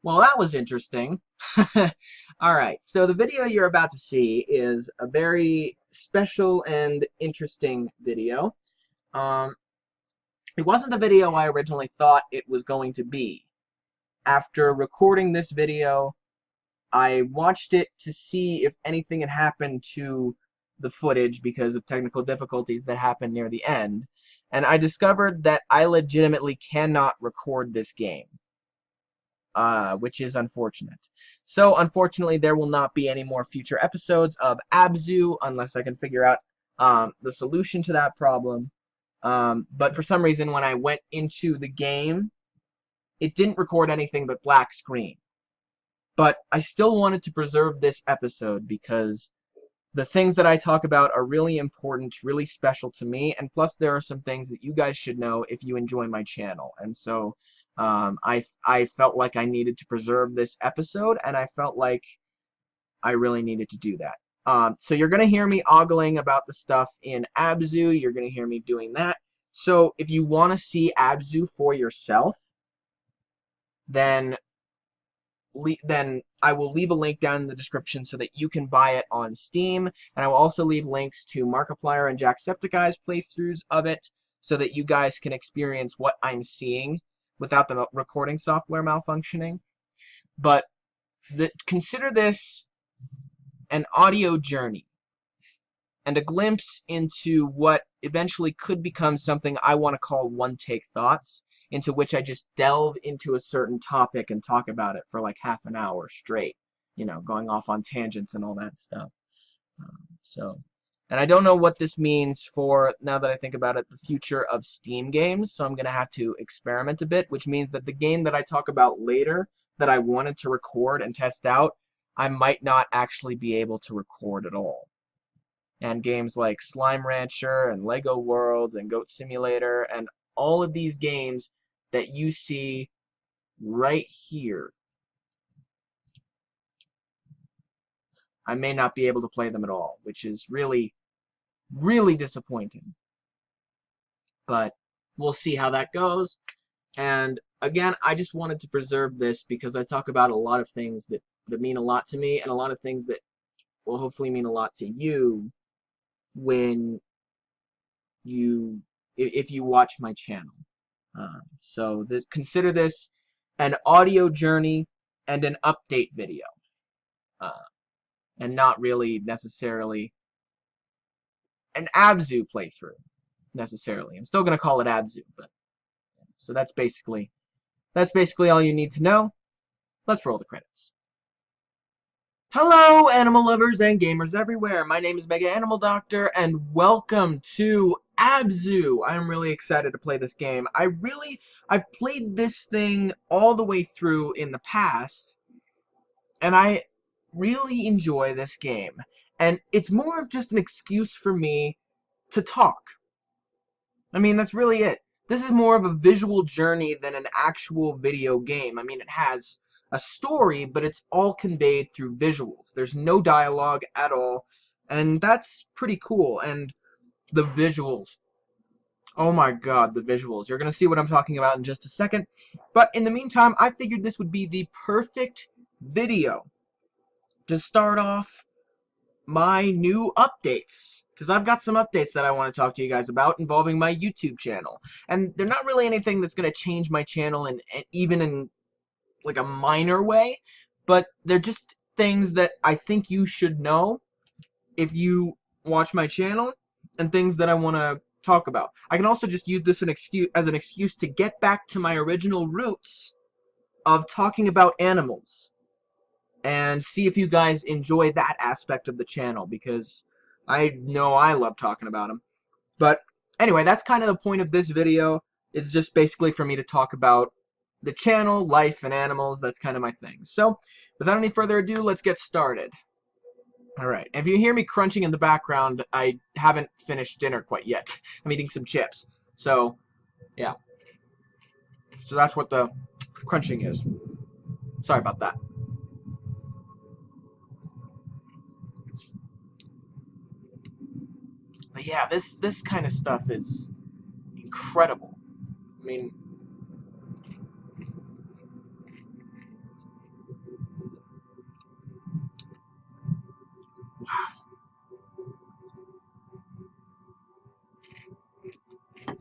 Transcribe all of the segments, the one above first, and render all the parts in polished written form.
Well, that was interesting. Alright, so the video you're about to see is a very special and interesting video. Um, it wasn't the video I originally thought it was going to be. After recording this video, I watched it to see if anything had happened to the footage because of technical difficulties that happened near the end, and I discovered that I legitimately cannot record this game. Which is unfortunate. So, unfortunately, there will not be any more future episodes of ABZU unless I can figure out the solution to that problem. But for some reason, when I went into the game, it didn't record anything but black screen. But I still wanted to preserve this episode because the things that I talk about are really important, really special to me, and plus there are some things that you guys should know if you enjoy my channel. And so I felt like I needed to preserve this episode, and I felt like I really needed to do that. So you're going to hear me ogling about the stuff in ABZU. You're going to hear me doing that. So if you want to see ABZU for yourself, then I will leave a link down in the description so that you can buy it on Steam, and I will also leave links to Markiplier and Jacksepticeye's playthroughs of it so that you guys can experience what I'm seeing without the recording software malfunctioning. But consider this an audio journey and a glimpse into what eventually could become something I want to call one-take thoughts, into which I just delve into a certain topic and talk about it for like half an hour straight, you know, going off on tangents and all that stuff. And I don't know what this means for, now that I think about it, the future of Steam games, so I'm going to have to experiment a bit, which means that the game that I talk about later that I wanted to record and test out, I might not actually be able to record at all. And games like Slime Rancher and Lego Worlds and Goat Simulator and all of these games that you see right here, I may not be able to play them at all, which is really, really disappointing. But we'll see how that goes. And again, I just wanted to preserve this because I talk about a lot of things that mean a lot to me and a lot of things that will hopefully mean a lot to you when if you watch my channel. So consider this an audio journey and an update video, and not really necessarily an ABZU playthrough necessarily. I'm still gonna call it ABZU, but so that's basically all you need to know. Let's roll the credits. Hello, animal lovers and gamers everywhere. My name is Mega Animal Doctor, and welcome to ABZU. I'm really excited to play this game. I've played this thing all the way through in the past, and I really enjoy this game. And it's more of just an excuse for me to talk. I mean, that's really it. This is more of a visual journey than an actual video game. I mean, it has a story, but it's all conveyed through visuals. There's no dialogue at all, and that's pretty cool. And the visuals. Oh my god, the visuals. You're going to see what I'm talking about in just a second. But in the meantime, I figured this would be the perfect video to start off my new updates. Because I've got some updates that I want to talk to you guys about involving my YouTube channel. And they're not really anything that's going to change my channel even in like a minor way, but they're just things that I think you should know if you watch my channel, and things that I want to talk about. I can also just use this as an excuse to get back to my original roots of talking about animals and see if you guys enjoy that aspect of the channel, because I know I love talking about them. But anyway, that's kind of the point of this video. It's just basically for me to talk about the channel, life, and animals. That's kind of my thing. So, without any further ado, let's get started. Alright, if you hear me crunching in the background, I haven't finished dinner quite yet. I'm eating some chips. So, yeah. So that's what the crunching is. Sorry about that. But yeah, this kind of stuff is incredible. I mean,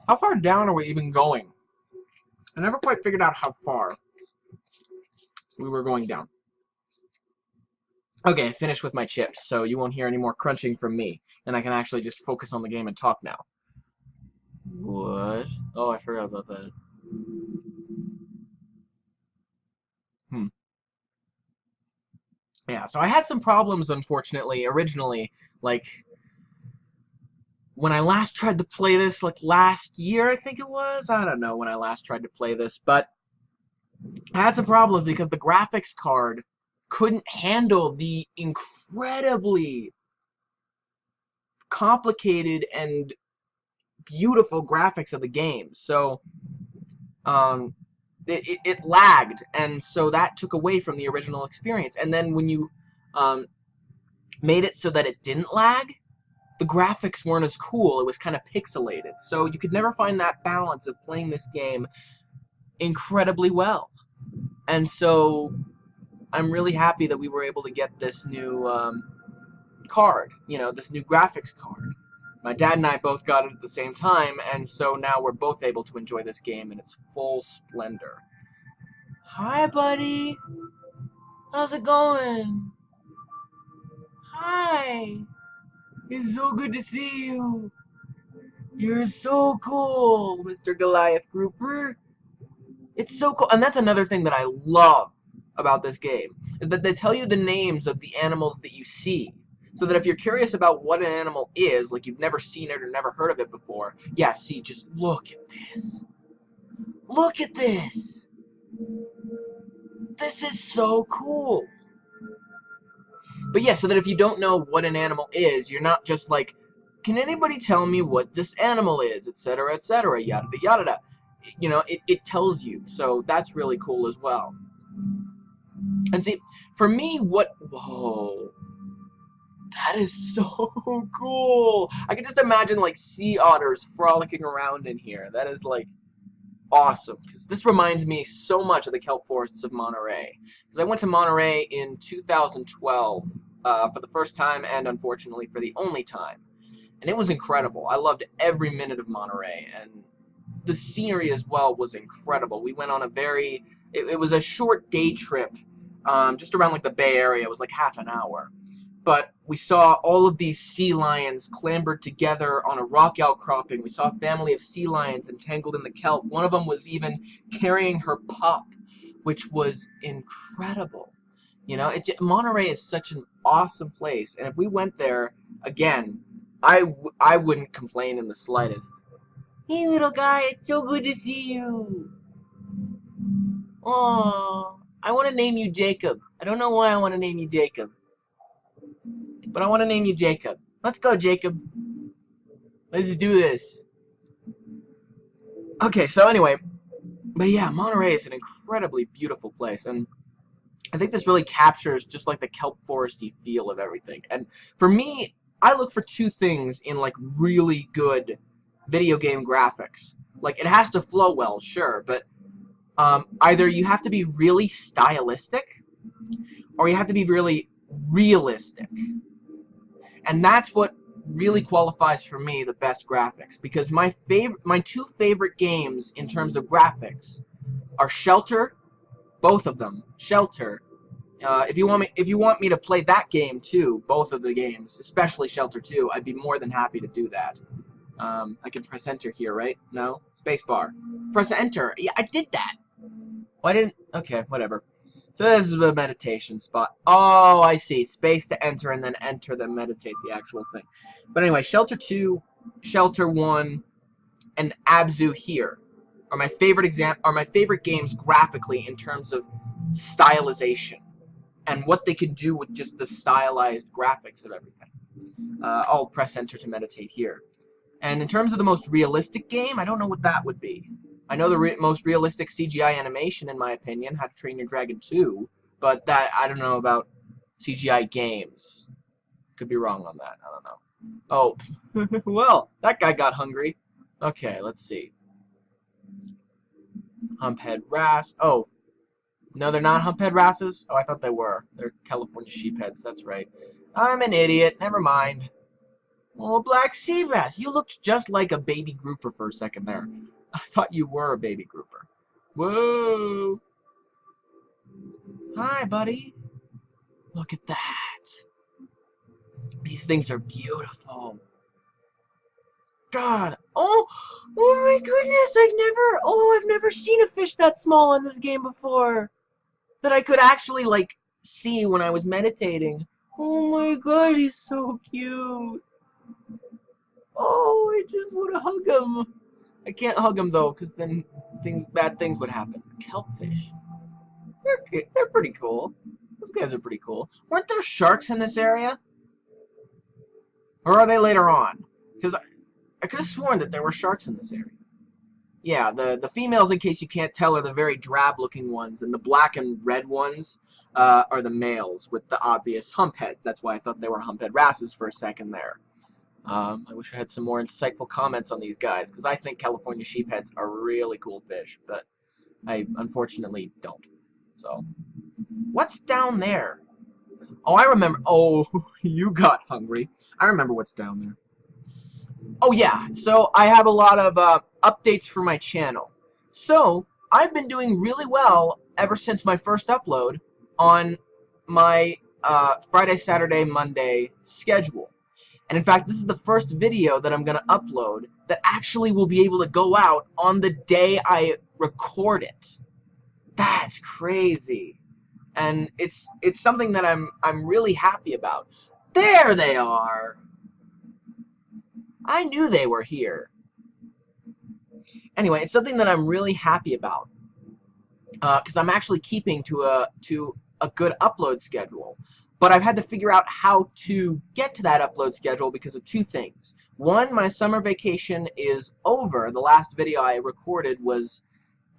How far down are we even going? I never quite figured out how far we were going down. Okay, I finished with my chips, so you won't hear any more crunching from me, and I can actually just focus on the game and talk now. What? Oh, I forgot about that. Yeah, so I had some problems, unfortunately, originally, like, when I last tried to play this, like, last year, I think it was? I don't know when I last tried to play this, but I had some problems because the graphics card couldn't handle the incredibly complicated and beautiful graphics of the game. So, um, it lagged, and so that took away from the original experience. And then when you um, made it so that it didn't lag, the graphics weren't as cool. It was kind of pixelated. So you could never find that balance of playing this game incredibly well. And so I'm really happy that we were able to get this new card, you know, this new graphics card. My dad and I both got it at the same time, and so now we're both able to enjoy this game in its full splendor. Hi, buddy. How's it going? Hi. It's so good to see you. You're so cool, Mr. Goliath Grouper. It's so cool. And that's another thing that I love about this game, is that they tell you the names of the animals that you see. So that if you're curious about what an animal is, like you've never seen it or never heard of it before, yeah, see, just look at this. Look at this. This is so cool. But yeah, so that if you don't know what an animal is, you're not just like, can anybody tell me what this animal is, etc., etc., yada yada yada. You know, it tells you, so that's really cool as well. And see, for me, whoa, that is so cool. I can just imagine like sea otters frolicking around in here. That is like awesome, because this reminds me so much of the kelp forests of Monterey. Because I went to Monterey in 2012 for the first time, and unfortunately for the only time. And it was incredible. I loved every minute of Monterey, and the scenery as well was incredible. We went on a it was a short day trip, just around like the Bay Area. It was like half an hour. But we saw all of these sea lions clambered together on a rock outcropping. We saw a family of sea lions entangled in the kelp. One of them was even carrying her pup, which was incredible. You know, Monterey is such an awesome place, and if we went there again, I wouldn't complain in the slightest. Hey, little guy, it's so good to see you. Oh, I want to name you Jacob. I don't know why I want to name you Jacob, but I want to name you Jacob. Let's go, Jacob. Let's do this. Okay, so anyway, but yeah, Monterey is an incredibly beautiful place, and I think this really captures just like the kelp foresty feel of everything. And for me, I look for two things in like really good video game graphics. Like, it has to flow well, sure, but either you have to be really stylistic, or you have to be really realistic. And that's what really qualifies for me the best graphics, because my two favorite games in terms of graphics are Shelter, both of them. Shelter. If you want me to play that game too, both of the games, especially Shelter 2, I'd be more than happy to do that. I can press enter here, right? No? Spacebar. Press enter. Yeah, I did that. Why didn't... Okay, whatever. So this is a meditation spot. Oh, I see. Space to enter, and then enter, then meditate the actual thing. But anyway, Shelter 2, Shelter 1, and ABZU here are my favorite games graphically in terms of stylization and what they can do with just the stylized graphics of everything. I'll press enter to meditate here. And in terms of the most realistic game, I don't know what that would be. I know the most realistic CGI animation, in my opinion, How to Train Your Dragon 2, but that, I don't know about CGI games. Could be wrong on that, I don't know. Oh, well, that guy got hungry. Okay, let's see. Humphead wrasse. Oh, no, they're not humphead wrasses? Oh, I thought they were. They're California sheepheads, that's right. I'm an idiot. Never mind. Oh, black sea bass. You looked just like a baby grouper for a second there. I thought you were a baby grouper. Whoa. Hi, buddy. Look at that. These things are beautiful. God. Oh my goodness. I've never seen a fish that small in this game before. That I could actually, like, see when I was meditating. Oh my god, he's so cute. Oh, I just want to hug him. I can't hug him though, because then bad things would happen. Kelpfish. They're pretty cool. Those guys are pretty cool. Weren't there sharks in this area? Or are they later on? Because I could have sworn that there were sharks in this area. Yeah, the females, in case you can't tell, are the very drab-looking ones, and the black and red ones are the males with the obvious hump heads. That's why I thought they were humphead wrasses for a second there. I wish I had some more insightful comments on these guys, because I think California sheepheads are really cool fish, but I unfortunately don't. So, what's down there? Oh, I remember. Oh, you got hungry. I remember what's down there. Oh yeah, so I have a lot of updates for my channel. So, I've been doing really well ever since my first upload on my Friday, Saturday, Monday schedule. And in fact, this is the first video that I'm going to upload that actually will be able to go out on the day I record it. That's crazy. And it's something that I'm really happy about. There they are. I knew they were here. Anyway, it's something that I'm really happy about. Because I'm actually keeping to a good upload schedule. But I've had to figure out how to get to that upload schedule because of two things. One, my summer vacation is over. The last video I recorded was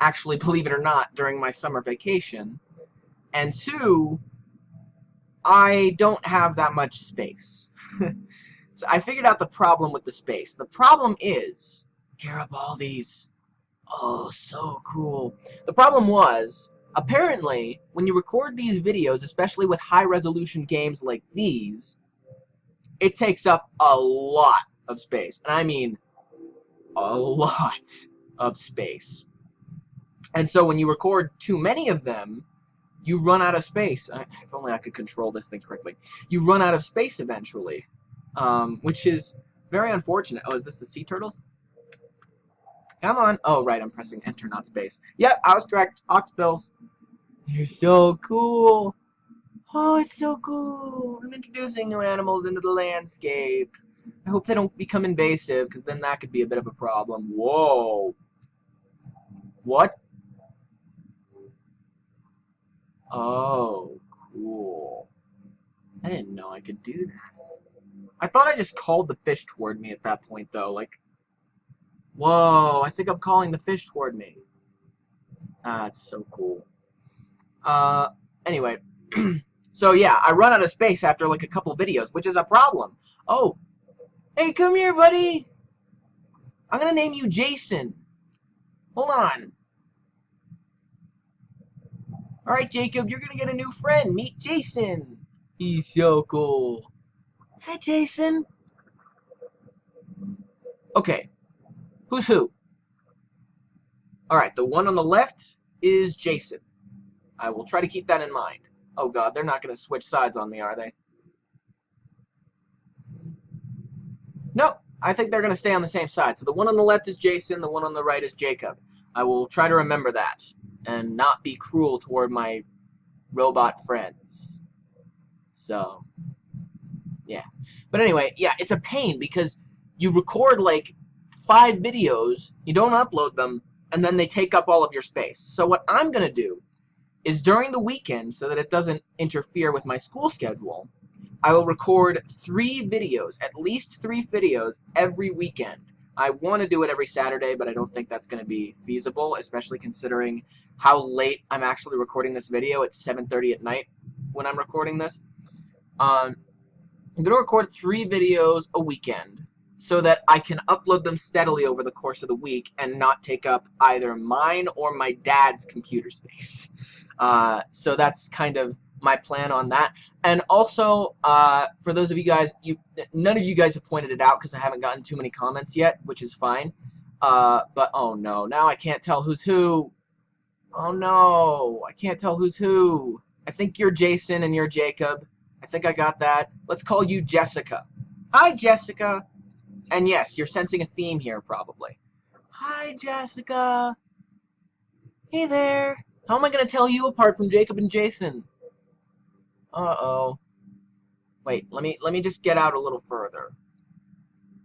actually, believe it or not, during my summer vacation. And two, I don't have that much space. So I figured out the problem with the space. The problem is Garibaldis. Oh, so cool. The problem was, apparently, when you record these videos, especially with high-resolution games like these, it takes up a lot of space. And I mean a lot of space. And so when you record too many of them, you run out of space. If only I could control this thing correctly. You run out of space eventually, which is very unfortunate. Oh, is this the sea turtles? Come on. Oh, right, I'm pressing enter, not space. Yep, I was correct. Oxbills. You're so cool. Oh, it's so cool. I'm introducing new animals into the landscape. I hope they don't become invasive, because then that could be a bit of a problem. Whoa. What? Oh, cool. I didn't know I could do that. I thought I just called the fish toward me at that point, though. Like, whoa, I think I'm calling the fish toward me. Ah, it's so cool. Anyway. So, yeah, I run out of space after, like, a couple videos, which is a problem. Oh. Hey, come here, buddy. I'm gonna name you Jason. Hold on. Alright, Jacob, you're gonna get a new friend. Meet Jason. He's so cool. Hi, Jason. Okay. Who's who? Alright, the one on the left is Jason. I will try to keep that in mind. Oh god, they're not gonna switch sides on me, are they? Nope. I think they're gonna stay on the same side. So the one on the left is Jason, the one on the right is Jacob. I will try to remember that and not be cruel toward my robot friends. So, yeah. But anyway, yeah, it's a pain because you record like 5 videos, you don't upload them, and then they take up all of your space. So what I'm going to do is during the weekend, so that it doesn't interfere with my school schedule, I will record 3 videos, at least 3 videos every weekend. I want to do it every Saturday, but I don't think that's going to be feasible, especially considering how late I'm actually recording this video. It's 7:30 at night when I'm recording this. I'm going to record 3 videos a weekend so that I can upload them steadily over the course of the week and not take up either mine or my dad's computer space. So that's kind of my plan on that. And also, for those of you guys, none of you guys have pointed it out because I haven't gotten too many comments yet, which is fine. But oh no, now I can't tell who's who. Oh no, I can't tell who's who. I think you're Jason and you're Jacob. I think I got that. Let's call you Jessica. Hi, Jessica. And yes, you're sensing a theme here, probably. Hi, Jessica. Hey there. How am I going to tell you apart from Jacob and Jason? Uh-oh. Wait, let me just get out a little further.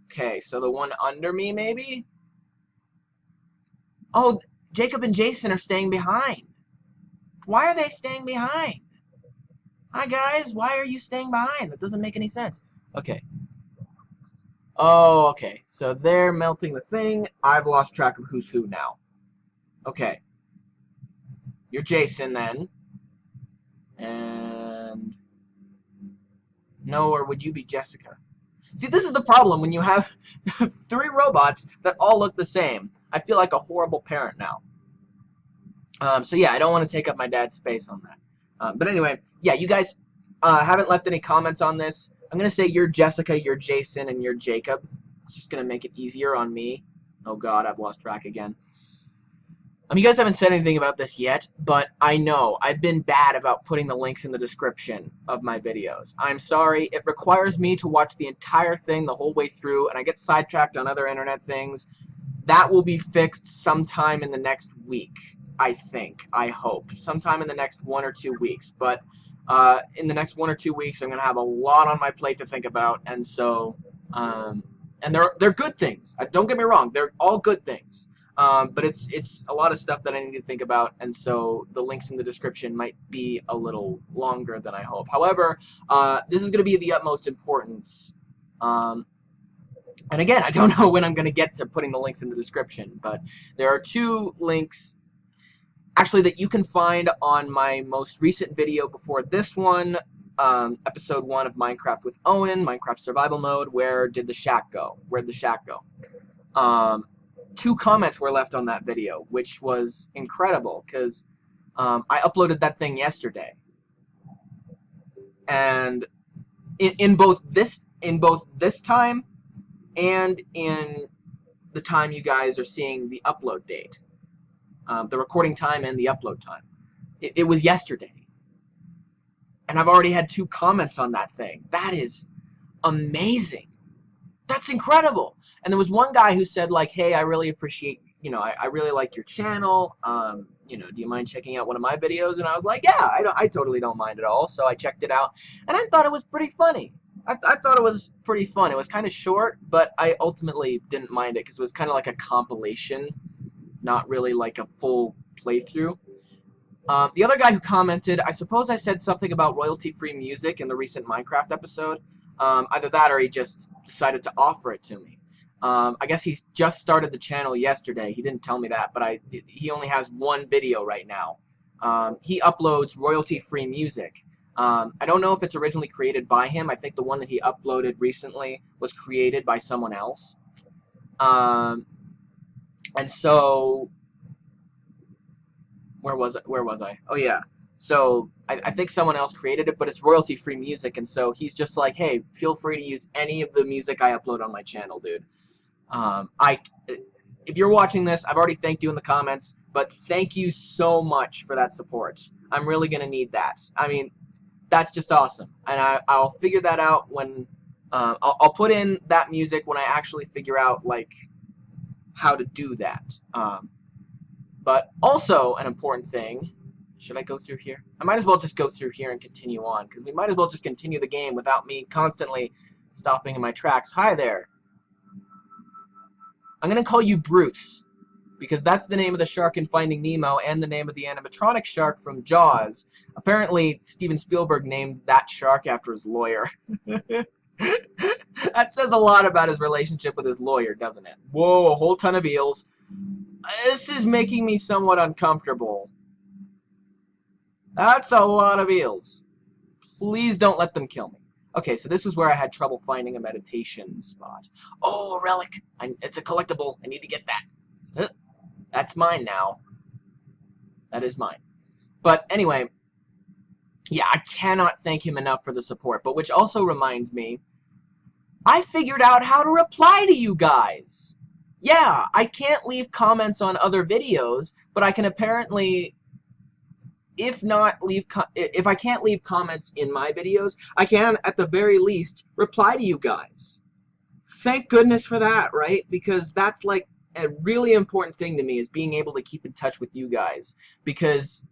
Okay, so the one under me, maybe? Oh, Jacob and Jason are staying behind. Why are they staying behind? Hi, guys. Why are you staying behind? That doesn't make any sense. Okay. Oh, okay. So they're melting the thing. I've lost track of who's who now. Okay. You're Jason, then. And... no, or would you be Jessica? See, this is the problem when you have 3 robots that all look the same. I feel like a horrible parent now. So yeah, I don't want to take up my dad's space on that. But anyway, yeah, you guys haven't left any comments on this. I'm going to say you're Jessica, you're Jason, and you're Jacob. It's just going to make it easier on me. Oh god, I've lost track again. You guys haven't said anything about this yet, but I know I've been bad about putting the links in the description of my videos. I'm sorry. It requires me to watch the entire thing the whole way through, and I get sidetracked on other internet things. That will be fixed sometime in the next week, I think. I hope. Sometime in the next 1 or 2 weeks. But in the next 1 or 2 weeks, I'm going to have a lot on my plate to think about, and so... and they're good things. Don't get me wrong. They're all good things. But it's a lot of stuff that I need to think about, and so the links in the description might be a little longer than I hope. However, this is going to be of the utmost importance. And again, I don't know when I'm going to get to putting the links in the description, but there are 2 links, actually, that you can find on my most recent video before this one, episode 1 of Minecraft with Owen, Minecraft Survival Mode. Where did the shack go? Where'd the shack go? 2 comments were left on that video, which was incredible, because I uploaded that thing yesterday. And in both this time and in the time you guys are seeing the upload date, the recording time and the upload time, it was yesterday. And I've already had 2 comments on that thing. That is amazing. That's incredible. And there was one guy who said, like, hey, I really appreciate, you know, I really like your channel. You know, do you mind checking out one of my videos? And I was like, yeah, I totally don't mind at all. So I checked it out, and I thought it was pretty funny. I thought it was pretty fun. It was kind of short, but I ultimately didn't mind it because it was kind of like a compilation, not really like a full playthrough. The other guy who commented, I suppose I said something about royalty-free music in the recent Minecraft episode. Either that or he just decided to offer it to me. I guess he's just started the channel yesterday. He didn't tell me that, but he only has 1 video right now. He uploads royalty-free music. I don't know if it's originally created by him. I think the one that he uploaded recently was created by someone else. And so... Where was I? Oh, yeah. So, I think someone else created it, but it's royalty-free music, and so he's just like, hey, feel free to use any of the music I upload on my channel, dude. If you're watching this, I've already thanked you in the comments, but thank you so much for that support. I'm really going to need that. I mean, that's just awesome. And I'll figure that out when... I'll put in that music when I actually figure out, like, how to do that. But also an important thing, should I go through here? I might as well just go through here and continue on, because we might as well just continue the game without me constantly stopping in my tracks. Hi there. I'm going to call you Bruce, because that's the name of the shark in Finding Nemo and the name of the animatronic shark from Jaws. Apparently, Steven Spielberg named that shark after his lawyer. That says a lot about his relationship with his lawyer, doesn't it? Whoa, a whole ton of eels. This is making me somewhat uncomfortable. That's a lot of eels. Please don't let them kill me. Okay, so this was where I had trouble finding a meditation spot. Oh, a relic. It's a collectible. I need to get that. That's mine now. That is mine. But anyway, Yeah, I cannot thank him enough for the support. But which also reminds me, I figured out how to reply to you guys. Yeah, I can't leave comments on other videos, but I can apparently, if I can't leave comments in my videos, I can at the very least reply to you guys. Thank goodness for that, right? Because that's like a really important thing to me, is being able to keep in touch with you guys, because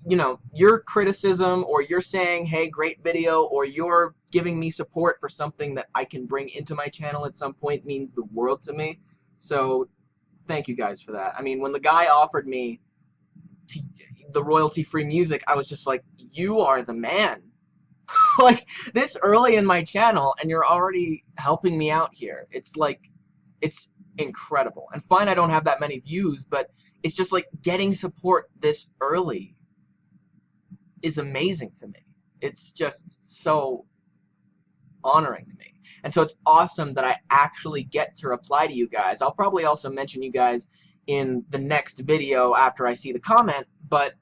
you know, your criticism, or you're saying, hey, great video, or you're giving me support for something that I can bring into my channel at some point, means the world to me. So thank you guys for that. I mean, when the guy offered me the royalty-free music, I was just like, you are the man. Like, this early in my channel, and you're already helping me out here. It's like, it's incredible. And fine, I don't have that many views, but it's just like getting support this early is amazing to me. It's just so honoring to me. And so it's awesome that I actually get to reply to you guys. I'll probably also mention you guys in the next video after I see the comment, but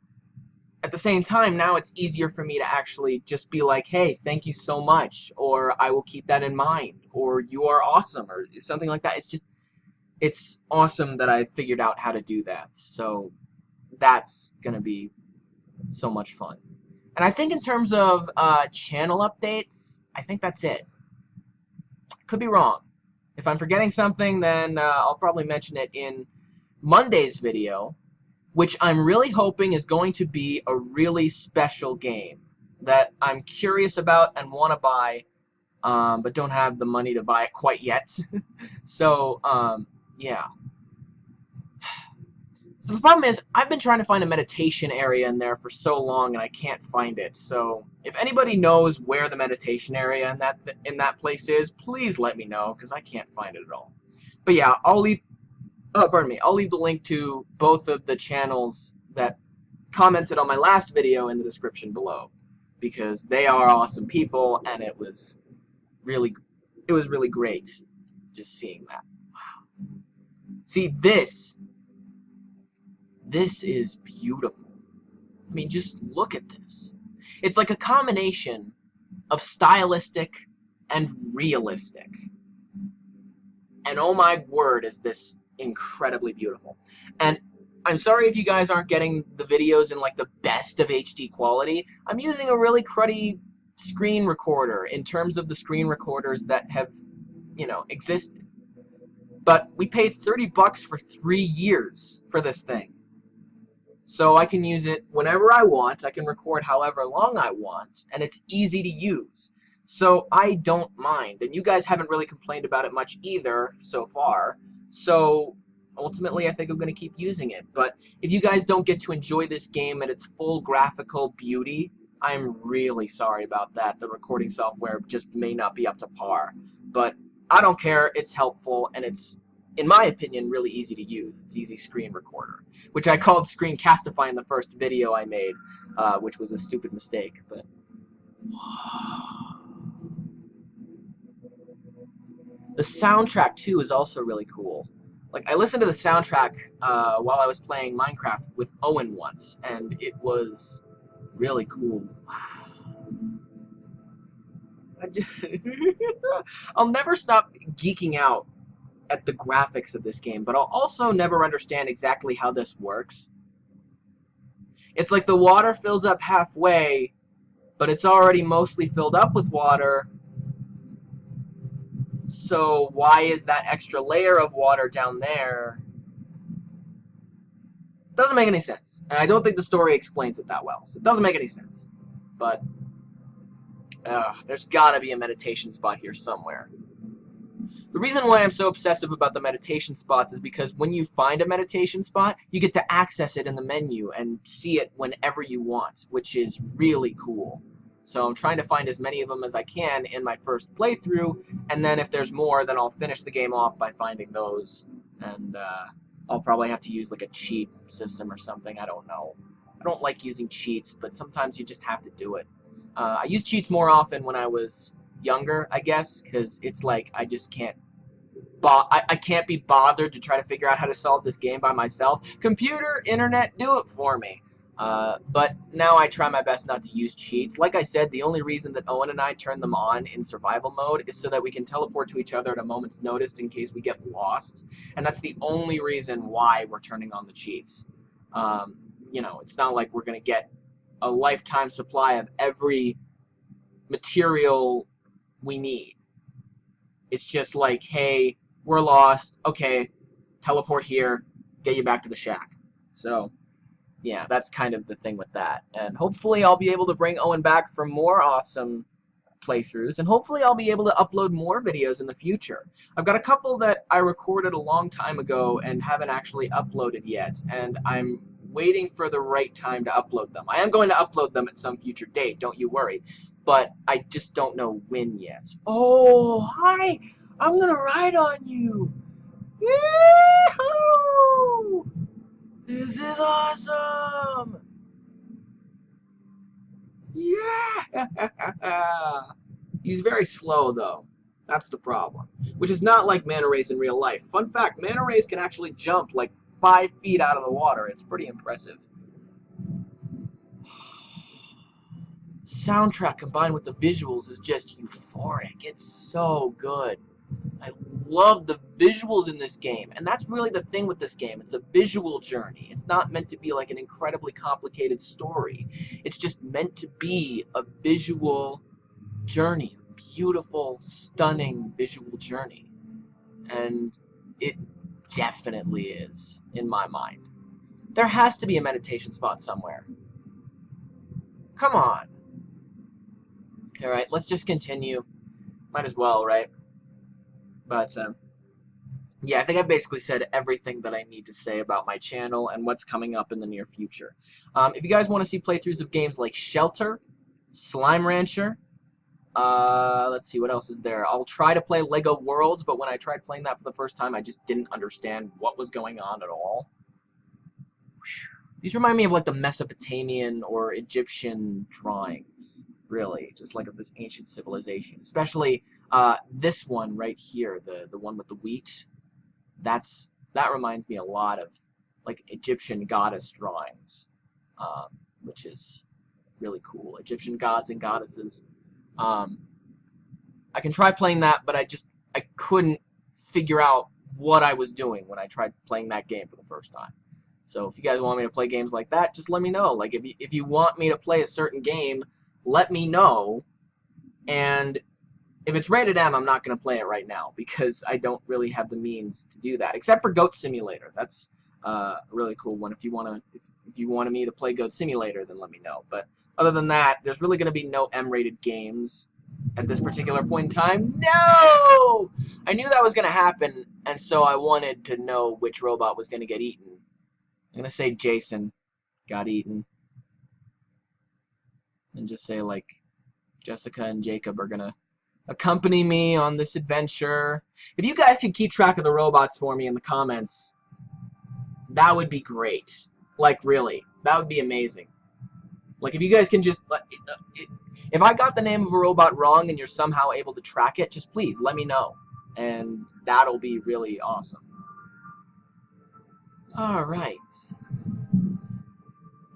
at the same time, now it's easier for me to actually just be like, hey, thank you so much, or I will keep that in mind, or you are awesome, or something like that. It's just, it's awesome that I figured out how to do that. So that's gonna be so much fun. And I think in terms of channel updates, I think that's it. Could be wrong. If I'm forgetting something, then I'll probably mention it in Monday's video, which I'm really hoping is going to be a really special game that I'm curious about and want to buy, but don't have the money to buy it quite yet. So, yeah. So the problem is, I've been trying to find a meditation area in there for so long, and I can't find it. So if anybody knows where the meditation area in that place is, please let me know, because I can't find it at all. But yeah, I'll leave. Pardon me. I'll leave the link to both of the channels that commented on my last video in the description below, because they are awesome people, and it was really great just seeing that. Wow. See, this is beautiful. I mean, just look at this. It's like a combination of stylistic and realistic. And oh my word, is this incredibly beautiful. And I'm sorry if you guys aren't getting the videos in like the best of HD quality. I'm using a really cruddy screen recorder in terms of the screen recorders that have, you know, existed. But we paid 30 bucks for 3 years for this thing. So I can use it whenever I want, I can record however long I want, and it's easy to use. So I don't mind, and you guys haven't really complained about it much either so far. So ultimately I think I'm going to keep using it. But if you guys don't get to enjoy this game at its full graphical beauty, I'm really sorry about that. The recording software just may not be up to par. But I don't care, it's helpful, and it's, in my opinion, really easy to use. It's easy screen recorder, which I called Screencastify in the first video I made, which was a stupid mistake. But the soundtrack too is also really cool. Like, I listened to the soundtrack while I was playing Minecraft with Owen once, and it was really cool. I'll never stop geeking out at the graphics of this game, but I'll also never understand exactly how this works. It's like the water fills up halfway, but it's already mostly filled up with water. So why is that extra layer of water down there? Doesn't make any sense. And I don't think the story explains it that well. So it doesn't make any sense. But there's gotta be a meditation spot here somewhere. The reason why I'm so obsessive about the meditation spots is because when you find a meditation spot, you get to access it in the menu and see it whenever you want, which is really cool. So I'm trying to find as many of them as I can in my first playthrough, and then if there's more, then I'll finish the game off by finding those. And I'll probably have to use like a cheat system or something, I don't know. I don't like using cheats, but sometimes you just have to do it. I use cheats more often when I was younger, I guess, because it's like I just can't I can't be bothered to try to figure out how to solve this game by myself. Computer, internet, do it for me. But now I try my best not to use cheats. Like I said, the only reason that Owen and I turn them on in survival mode is so that we can teleport to each other at a moment's notice in case we get lost. And that's the only reason why we're turning on the cheats. You know, it's not like we're going to get a lifetime supply of every material we need. It's just like, hey, we're lost. Okay, teleport here, get you back to the shack. So yeah, that's kind of the thing with that. And hopefully I'll be able to bring Owen back for more awesome playthroughs, and hopefully I'll be able to upload more videos in the future. I've got a couple that I recorded a long time ago and haven't actually uploaded yet, and I'm waiting for the right time to upload them. I am going to upload them at some future date, don't you worry, but I just don't know when yet. Oh, hi! I'm gonna ride on you! Yee-hoo! This is awesome! Yeah! He's very slow, though. That's the problem. Which is not like manta rays in real life. Fun fact, manta rays can actually jump like 5 feet out of the water. It's pretty impressive. Soundtrack combined with the visuals is just euphoric. It's so good. I love the visuals in this game, and that's really the thing with this game. It's a visual journey. It's not meant to be like an incredibly complicated story. It's just meant to be a visual journey, a beautiful, stunning visual journey, and it definitely is, in my mind. There has to be a meditation spot somewhere. Come on. Alright, let's just continue. Might as well, right? But, yeah, I think I've basically said everything that I need to say about my channel and what's coming up in the near future. If you guys want to see playthroughs of games like Shelter, Slime Rancher, let's see, what else is there? I'll try to play Lego Worlds, but when I tried playing that for the first time, I just didn't understand what was going on at all. These remind me of like the Mesopotamian or Egyptian drawings, really, just like of this ancient civilization. Especially this one right here, the one with the wheat. That reminds me a lot of like Egyptian goddess drawings, which is really cool. Egyptian gods and goddesses. I can try playing that, but I couldn't figure out what I was doing when I tried playing that game for the first time. So if you guys want me to play games like that, just let me know. Like if you want me to play a certain game, let me know. And if it's rated M, I'm not going to play it right now because I don't really have the means to do that. Except for Goat Simulator. That's a really cool one. If you wanted me to play Goat Simulator, then let me know. But other than that, there's really going to be no M-rated games at this particular point in time. No! I knew that was going to happen, and so I wanted to know which robot was going to get eaten. I'm going to say Jason got eaten. And just say, like, Jessica and Jacob are going to accompany me on this adventure. If you guys could keep track of the robots for me in the comments, that would be great. Like, really. That would be amazing. Like, if you guys can just... if I got the name of a robot wrong and you're somehow able to track it, just please let me know. And that'll be really awesome. Alright.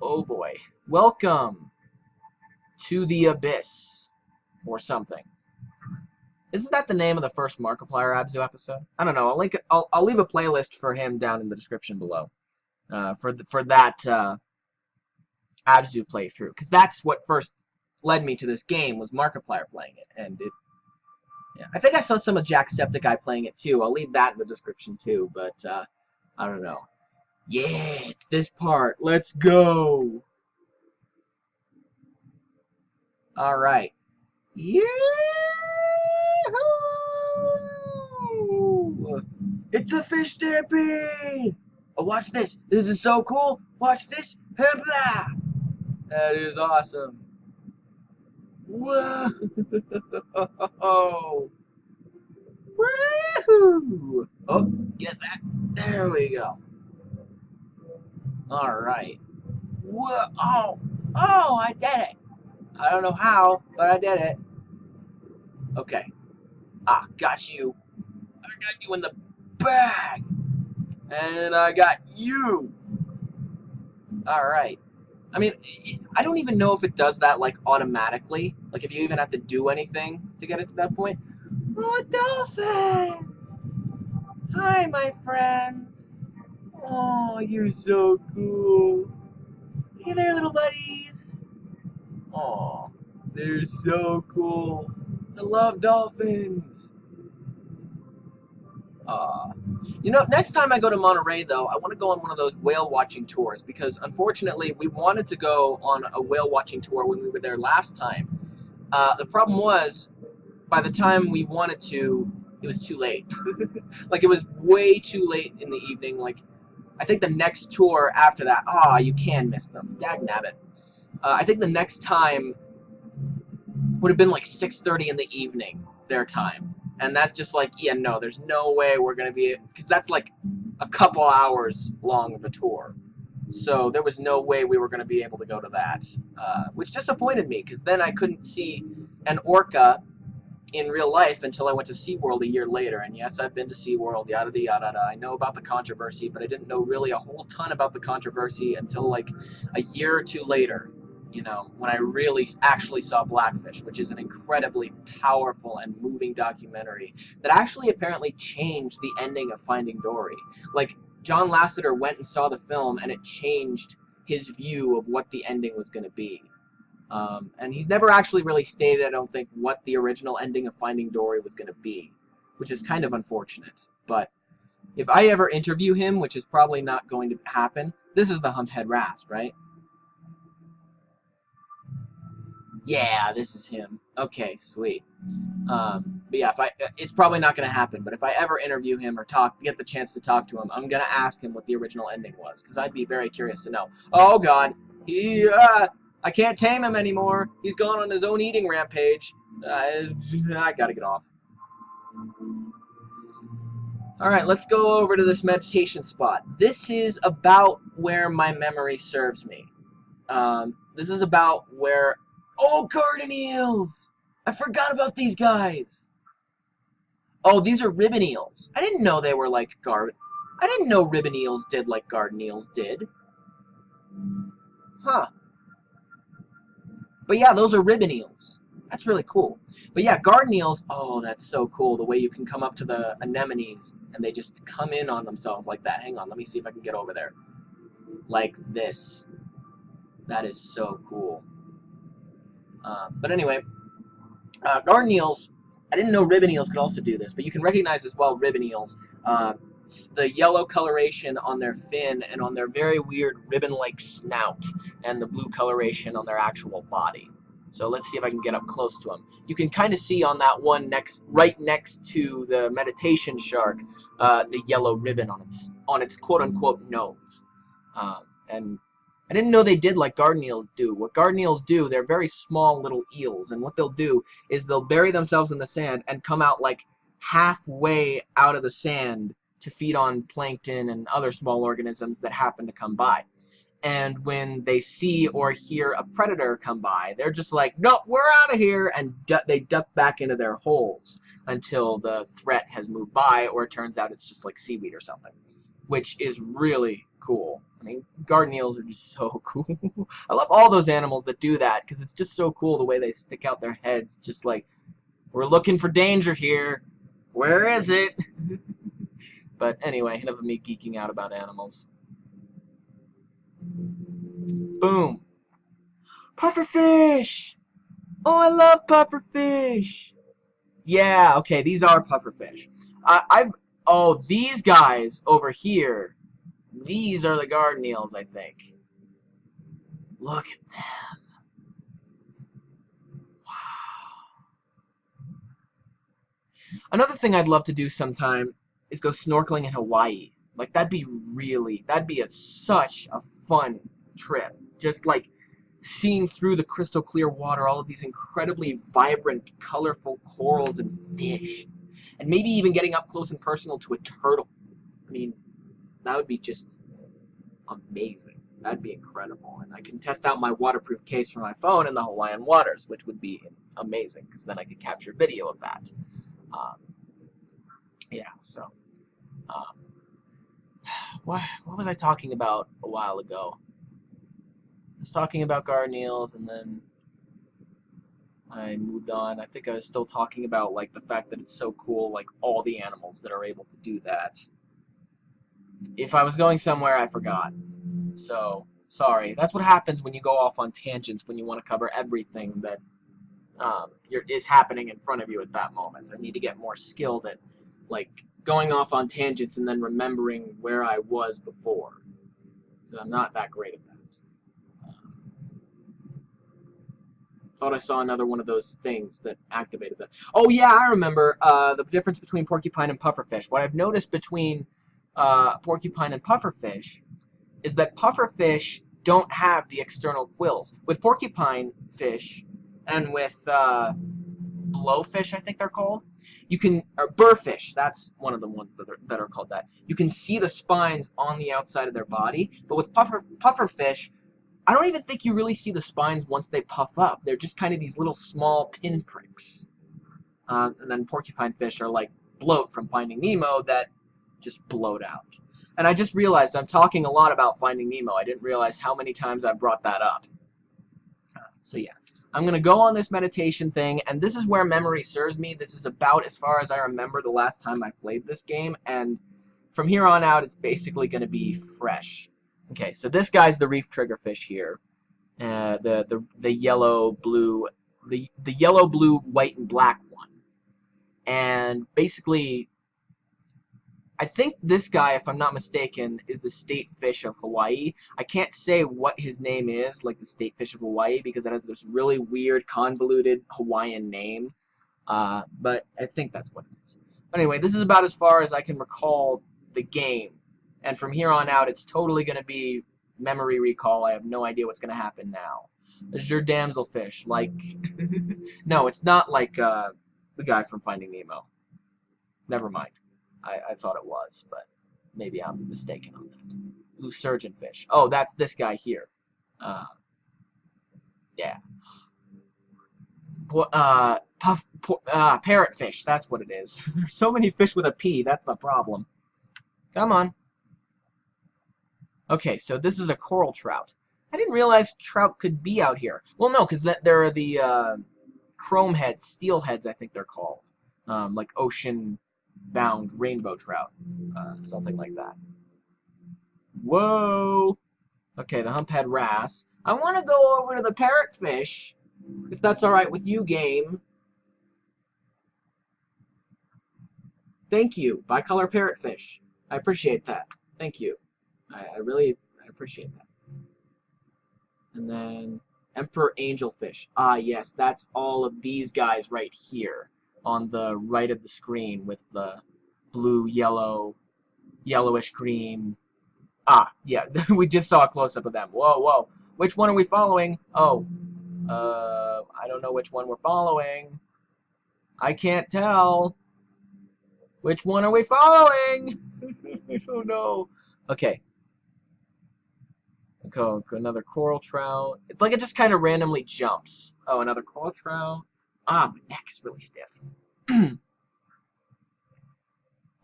Oh boy. Welcome to the Abyss. Or something. Isn't that the name of the first Markiplier ABZU episode? I don't know. I'll leave a playlist for him down in the description below. For that ABZU playthrough. Because that's what first led me to this game, was Markiplier playing it. And it... yeah. I think I saw some of Jacksepticeye playing it too. I'll leave that in the description too. But, I don't know. Yeah, it's this part. Let's go. Alright. Yeah! It's a fish stampede! Oh, watch this. This is so cool. Watch this. Hoopla! That is awesome. Whoa! Woohoo! Oh, get that. There we go. Alright. Whoa! Oh! Oh, I did it! I don't know how, but I did it. Okay. Ah, got you. I got you in the bag. And I got you. Alright. I mean, I don't even know if it does that like automatically. Like if you even have to do anything to get it to that point. Oh, dolphin! Hi, my friends. Oh, you're so cool. Hey there, little buddies. Oh, they're so cool. I love dolphins. Uh, next time I go to Monterey, though, I want to go on one of those whale watching tours because, unfortunately, we wanted to go on a whale watching tour when we were there last time. The problem was, by the time we wanted to, it was too late. Like, it was way too late in the evening. Like, I think the next tour after that, you can miss them. Dagnabbit. I think the next time would have been like 6:30 in the evening, their time. And that's just like, yeah, no, there's no way we're going to be, because that's like a couple hours long of a tour. So there was no way we were going to be able to go to that, which disappointed me, because then I couldn't see an orca in real life until I went to SeaWorld a year later. And yes, I've been to SeaWorld, yada yada yada. I know about the controversy, but I didn't know really a whole ton about the controversy until like a year or two later, when I really actually saw Blackfish, which is an incredibly powerful and moving documentary that actually apparently changed the ending of Finding Dory. Like, John Lasseter went and saw the film, and it changed his view of what the ending was going to be. And he's never actually really stated, I don't think, what the original ending of Finding Dory was going to be, which is kind of unfortunate. But if I ever interview him, which is probably not going to happen, this is the humped-head wrasse, right? Yeah, this is him. Okay, sweet. But yeah, it's probably not going to happen. But if I ever interview him or get the chance to talk to him, I'm going to ask him what the original ending was, because I'd be very curious to know. Oh God, I can't tame him anymore. He's gone on his own eating rampage. I gotta get off. Alright, let's go over to this meditation spot. This is about where my memory serves me. This is about where... Oh, garden eels! I forgot about these guys! Oh, these are ribbon eels. I didn't know they were like I didn't know ribbon eels did like garden eels did. Huh. But yeah, those are ribbon eels. That's really cool. But yeah, garden eels, oh, that's so cool. The way you can come up to the anemones and they just come in on themselves like that. Hang on, let me see if I can get over there. Like this. That is so cool. But anyway, garden eels, I didn't know ribbon eels could also do this, but you can recognize as well ribbon eels. The yellow coloration on their fin and on their very weird ribbon-like snout, and the blue coloration on their actual body. So let's see if I can get up close to them. You can kind of see on that one right next to the meditation shark, the yellow ribbon on its quote-unquote nose. And I didn't know they did like garden eels do. What garden eels do, they're very small little eels, and what they'll do is they'll bury themselves in the sand and come out like halfway out of the sand to feed on plankton and other small organisms that happen to come by. And when they see or hear a predator come by, they're just like, nope, we're out of here, and they duck back into their holes until the threat has moved by, or it turns out it's just like seaweed or something, which is really cool. I mean, garden eels are just so cool. I love all those animals that do that, because it's just so cool the way they stick out their heads, just like, we're looking for danger here. Where is it? But anyway, enough of me geeking out about animals. Boom. Pufferfish! Oh, I love pufferfish! Yeah, okay, these are pufferfish. Oh, these guys over here, these are the garden eels, I think. Look at them. Wow. Another thing I'd love to do sometime is go snorkeling in Hawaii. Like, that'd be such a fun trip. Just like seeing through the crystal clear water all of these incredibly vibrant, colorful corals and fish. And maybe even getting up close and personal to a turtle. I mean, that would be just amazing. That'd be incredible. And I can test out my waterproof case for my phone in the Hawaiian waters, which would be amazing, because then I could capture video of that. Yeah, so what was I talking about a while ago? was talking about garden eels, and then I moved on. I think I was still talking about like the fact that it's so cool, like all the animals that are able to do that. If I was going somewhere, I forgot. So, sorry. That's what happens when you go off on tangents when you want to cover everything that is happening in front of you at that moment. I need to get more skilled at, like, going off on tangents and then remembering where I was before. I'm not that great at that. Thought I saw another one of those things that activated that. Oh yeah, I remember the difference between porcupine and pufferfish. What I've noticed between porcupine and pufferfish is that pufferfish don't have the external quills. With porcupine fish and with blowfish, I think they're called, you can, or burrfish, that's one of the ones that are called that. You can see the spines on the outside of their body, but with pufferfish, I don't even think you really see the spines once they puff up. They're just kind of these little small pinpricks. And then porcupine fish are like bloat from Finding Nemo that just bloat out. And I just realized I'm talking a lot about Finding Nemo. I didn't realize how many times I brought that up. So yeah, I'm going to go on this meditation thing, and this is where memory serves me. This is about as far as I remember the last time I played this game, and from here on out, it's basically going to be fresh. Okay, so this guy's the reef triggerfish here. The yellow, blue, the yellow, blue, white, and black one. And basically, I think this guy, if I'm not mistaken, is the state fish of Hawaii. I can't say what his name is, like the state fish of Hawaii, because it has this really weird, convoluted Hawaiian name. But I think that's what it is. But anyway, this is about as far as I can recall the game. And from here on out, it's totally going to be memory recall. I have no idea what's going to happen now. There's your damselfish. Like, no, it's not like the guy from Finding Nemo. Never mind. I thought it was, but maybe I'm mistaken on that. Blue surgeonfish. Oh, that's this guy here. Yeah. Parrotfish. That's what it is. There's so many fish with a P. That's the problem. Come on. Okay, so this is a coral trout. I didn't realize trout could be out here. Well, no, because there are the chrome heads, steel heads, I think they're called. Like ocean-bound rainbow trout. Something like that. Whoa! Okay, the humphead wrasse. I want to go over to the parrotfish, if that's alright with you, game. Thank you, bicolor parrotfish. I appreciate that. Thank you. I really appreciate that. And then emperor angelfish. Ah, yes, that's all of these guys right here on the right of the screen with the blue, yellow, yellowish green. Ah, yeah, we just saw a close-up of them. Whoa, whoa. Which one are we following? Oh, I don't know which one we're following. I can't tell. Which one are we following? I don't know. Okay. Go another coral trout. It's like it just kind of randomly jumps. Oh, another coral trout. Ah, my neck is really stiff.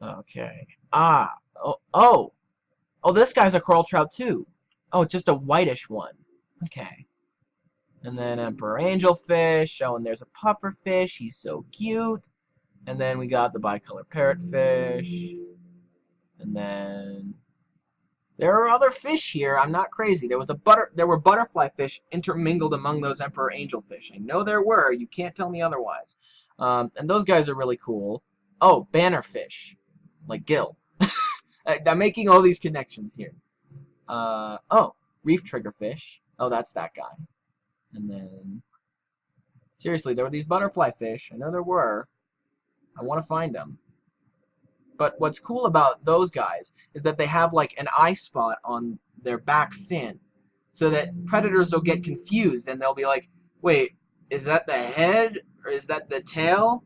Okay. Ah. Oh. Oh, this guy's a coral trout too. Oh, it's just a whitish one. Okay. And then emperor angelfish. Oh, and there's a pufferfish. He's so cute. And then we got the bicolor parrotfish. And then there are other fish here. I'm not crazy. There were butterfly fish intermingled among those emperor angelfish. I know there were. You can't tell me otherwise. And those guys are really cool. Oh, bannerfish, like Gil. I'm making all these connections here. Oh, reef triggerfish. Oh, that's that guy. And then, seriously, there were these butterfly fish. I know there were. I want to find them. But what's cool about those guys is that they have like an eye spot on their back fin, so that predators will get confused and they'll be like, wait, is that the head or is that the tail?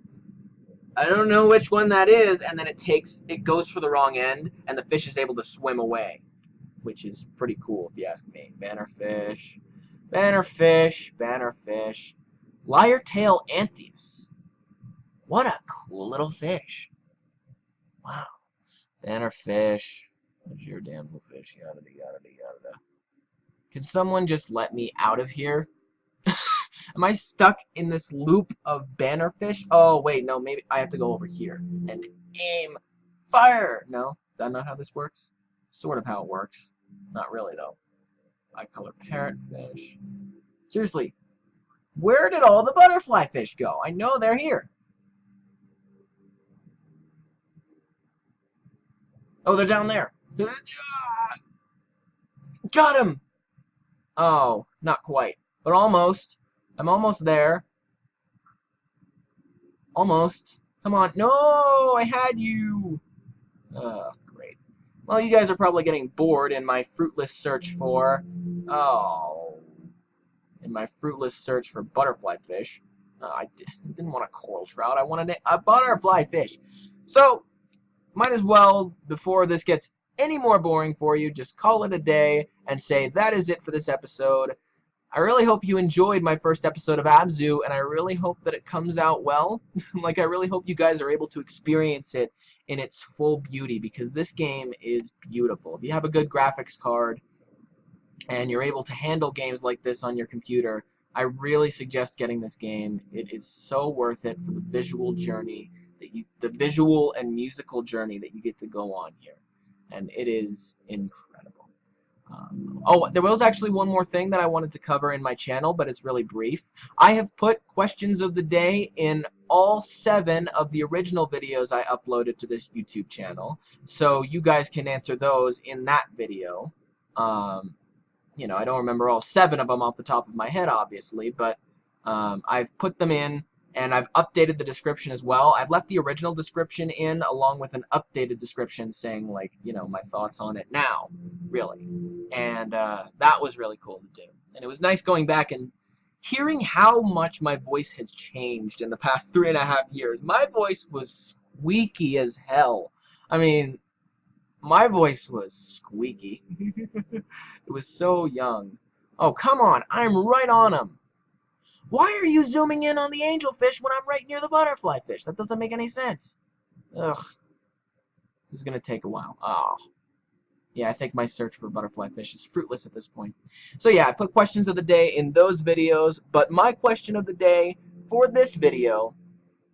I don't know which one that is, and then it goes for the wrong end and the fish is able to swim away, which is pretty cool if you ask me. Bannerfish, bannerfish, bannerfish. Lyre-tail anthias. What a cool little fish. Wow. Bannerfish. There's your damselfish. Yada yada yada. Can someone just let me out of here? Am I stuck in this loop of bannerfish? Oh, wait, no, maybe I have to go over here and aim fire. No, is that not how this works? Sort of how it works. Not really, though. Bicolor parrotfish. Seriously, where did all the butterfly fish go? I know they're here. Oh, they're down there. Got him! Oh, not quite, but almost. I'm almost there. Almost. Come on. No, I had you. Great. Well, you guys are probably getting bored in my fruitless search for... Oh. In my fruitless search for butterfly fish. I didn't want a coral trout. I wanted a butterfly fish. So, might as well, before this gets any more boring for you, just call it a day and say that is it for this episode. I really hope you enjoyed my first episode of ABZU, and I really hope that it comes out well. Like, I really hope you guys are able to experience it in its full beauty, because this game is beautiful. If you have a good graphics card and you're able to handle games like this on your computer, I really suggest getting this game. It is so worth it for the visual journey, the visual and musical journey that you get to go on here. And it is incredible. Oh, there was actually one more thing that I wanted to cover in my channel, but it's really brief. I have put questions of the day in all 7 of the original videos I uploaded to this YouTube channel, so you guys can answer those in that video. You know, I don't remember all 7 of them off the top of my head, obviously, but I've put them in, and I've updated the description as well. I've left the original description in along with an updated description saying, like, you know, my thoughts on it now, really. And that was really cool to do. And it was nice going back and hearing how much my voice has changed in the past 3.5 years. My voice was squeaky as hell. I mean, my voice was squeaky. It was so young. Oh, come on. I'm right on him. Why are you zooming in on the angelfish when I'm right near the butterfly fish? That doesn't make any sense. Ugh. This is going to take a while. Oh. Yeah, I think my search for butterfly fish is fruitless at this point. So yeah, I put questions of the day in those videos, but my question of the day for this video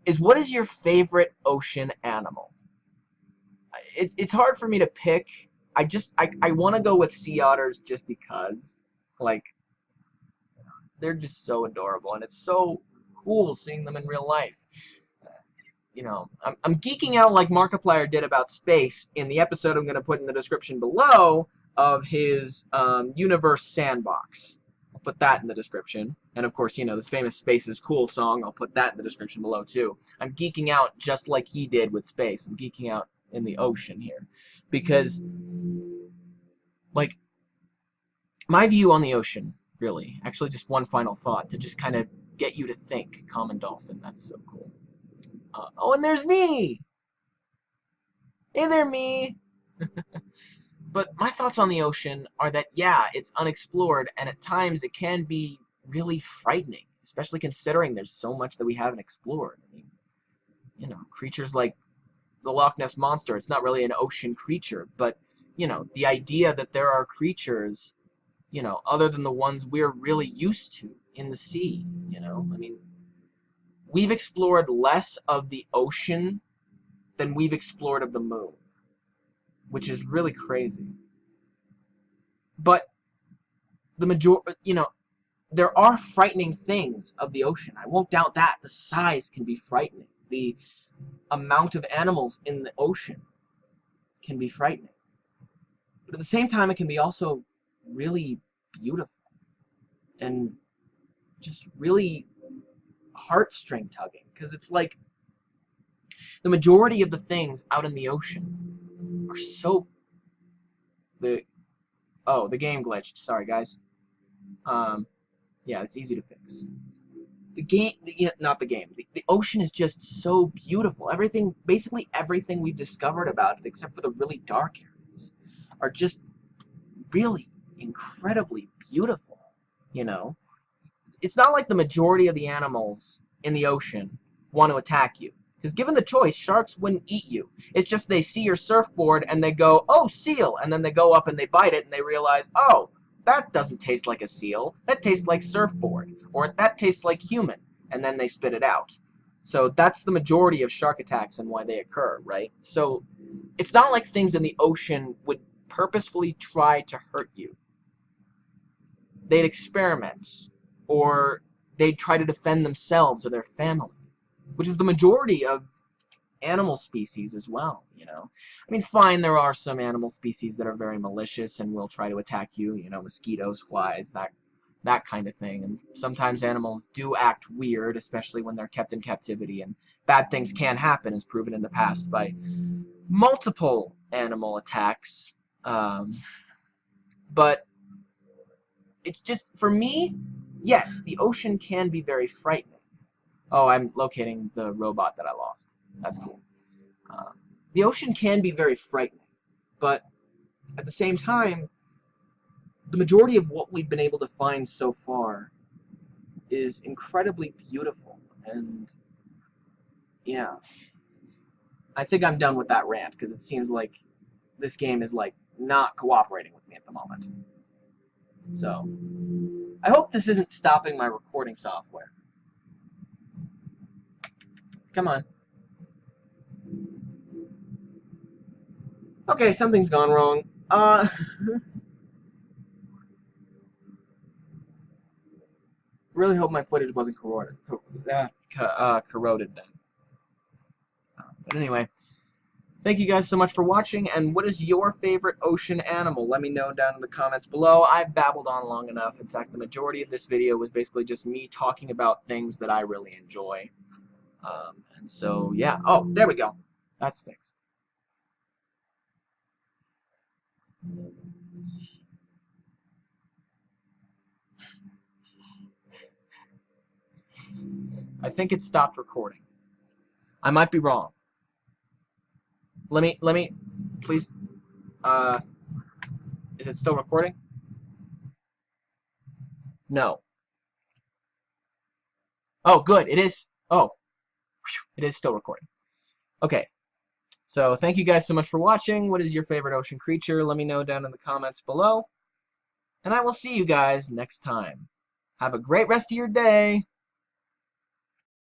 is, what is your favorite ocean animal? It's hard for me to pick. I want to go with sea otters just because. Like, they're just so adorable, and it's so cool seeing them in real life. You know, I'm geeking out like Markiplier did about space in the episode I'm going to put in the description below of his Universe Sandbox. I'll put that in the description. And of course, you know, this famous Space is Cool song, I'll put that in the description below too. I'm geeking out just like he did with space. I'm geeking out in the ocean here. Because, like, my view on the ocean, really, actually just one final thought to just kind of get you to think. Common dolphin, that's so cool. Oh, and there's me! Hey there, me! But my thoughts on the ocean are that, yeah, it's unexplored, and at times it can be really frightening, especially considering there's so much that we haven't explored. I mean, you know, creatures like the Loch Ness Monster, it's not really an ocean creature, but, you know, the idea that there are creatures, you know, other than the ones we're really used to in the sea, you know, I mean, we've explored less of the ocean than we've explored of the moon, which is really crazy. But the majority, you know, there are frightening things of the ocean. I won't doubt that. The size can be frightening. The amount of animals in the ocean can be frightening. But at the same time, it can be also really beautiful and just really heartstring tugging, because it's like the majority of the things out in the ocean are so the game glitched. Sorry, guys. Yeah, it's easy to fix. The game, not the game. The ocean is just so beautiful. Everything, basically everything we've discovered about it, except for the really dark areas, are just really incredibly beautiful. You know, it's not like the majority of the animals in the ocean want to attack you. Because given the choice, sharks wouldn't eat you. It's just they see your surfboard and they go, oh, seal, and then they go up and they bite it and they realize, oh, that doesn't taste like a seal. That tastes like surfboard. Or that tastes like human. And then they spit it out. So that's the majority of shark attacks and why they occur, right? So it's not like things in the ocean would purposefully try to hurt you. They'd experiment, or they'd try to defend themselves or their family, which is the majority of animal species as well, you know. I mean, fine, there are some animal species that are very malicious and will try to attack you, you know, mosquitoes, flies, that kind of thing. And sometimes animals do act weird, especially when they're kept in captivity, and bad things can happen, as proven in the past by multiple animal attacks. But it's just, for me, yes, the ocean can be very frightening. Oh, I'm locating the robot that I lost. That's cool. The ocean can be very frightening, but at the same time, the majority of what we've been able to find so far is incredibly beautiful, and yeah. I think I'm done with that rant, because it seems like this game is, like, not cooperating with me at the moment. So, I hope this isn't stopping my recording software. Come on. Okay, something's gone wrong. Really hope my footage wasn't corroded then. But anyway, thank you guys so much for watching, and what is your favorite ocean animal? Let me know down in the comments below. I've babbled on long enough. In fact, the majority of this video was basically just me talking about things that I really enjoy. And so, yeah. Oh, there we go. That's fixed. I think it stopped recording. I might be wrong. Let me, please, is it still recording? No. Oh, good, it is, oh, it is still recording. Okay, so thank you guys so much for watching. What is your favorite ocean creature? Let me know down in the comments below. And I will see you guys next time. Have a great rest of your day.